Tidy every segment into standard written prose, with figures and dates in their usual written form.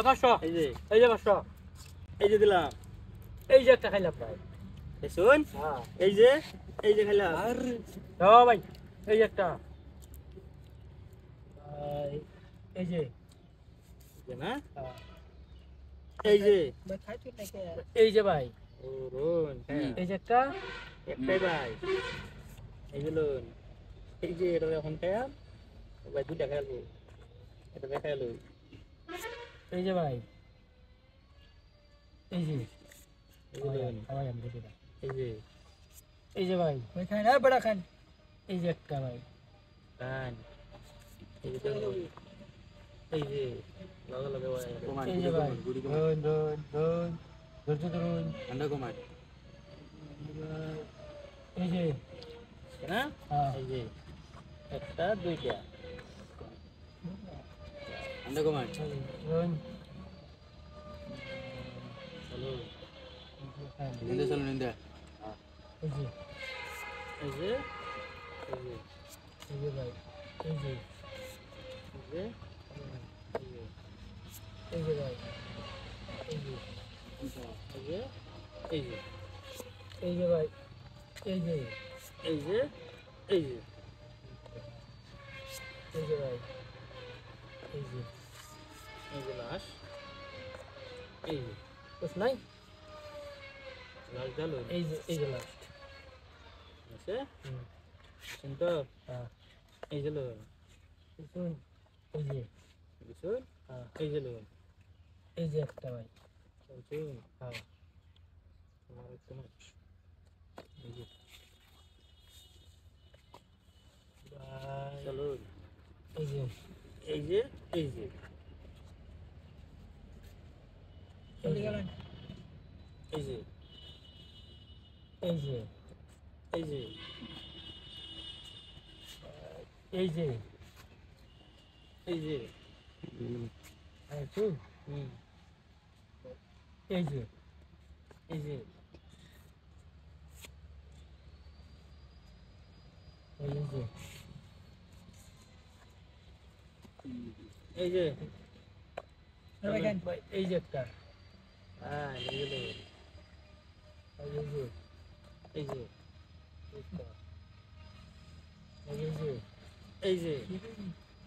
500 এই যে 500 এই যে দিলাম এই যে একটা খাইলাম ভাই শুন হ্যাঁ এই যে খাইলাম আর দাও ভাই এই যে একটা এই যে না হ্যাঁ এই যে ভাই খাইছো নাকি এই যে ভাই ও রোন এই যে একটা একটাই ভাই এই যে লোন এই যে এটা এখন খাইলাম ভাই দুইটা খাইলো এটা খাইলো এই যে ভাই এই যে এই যে লোন ভাই আমি দিই এই যে ভাই ভাই খান না বড় খান এই যে একটা ভাই কান এই যে লোন এই যে লগে লগে ভাই এই যে ভাই ধরুন ধৈর্য ধরুন ঠান্ডা কমাই এই যে না হ্যাঁ এই যে একটা দুইটা ঠান্ডা কমাই ধরুন চলো নিন্দে চলো নিন্দে এই যে এই যে এই যে ভাই এই যে এই যে এই যে ভাই এই যে এই যে এই যে ভাই এই যে এই যে এই যে এই যে ভাই এই যে এই যে লাশ এই যে বুঝ নাই লাশ ডালো এই যে লাস্ট আছে শুনতো হ্যাঁ এই যে লো শুন এই যে শুন হ্যাঁ এই যে লো এই যে একটা ভাই শুন হ্যাঁ তোমার তোমার এই যে চলো এই যে এই যে এই যে চলে গেলেন এই যে এই যে এই যে এই যে এই যে হ্যাঁ শুন এই যে এই যে এই যে এই যে এই যে একটা হ্যাঁ এই যে এই যে এই যে এই যে এই যে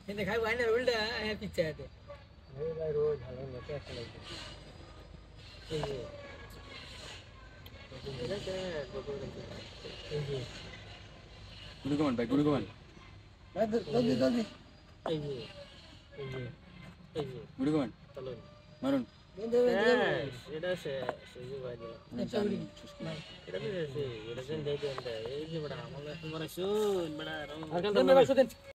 এনে খাই বাইনা উল্টা পিছে আতে এই ভাই রোজ ভালো মতো একটা লাগবে এই যে এটা কে এই যে গুড কমান ভাই গুড কমান জলদি এই যে এই যে এই যে গুড কমান চলো মারুন এটা শেষ এই যে ভাই এটা তো শেষ এটা যেন দেই দেন এই যে বড় আমল তোমার শুন বড় আর কাল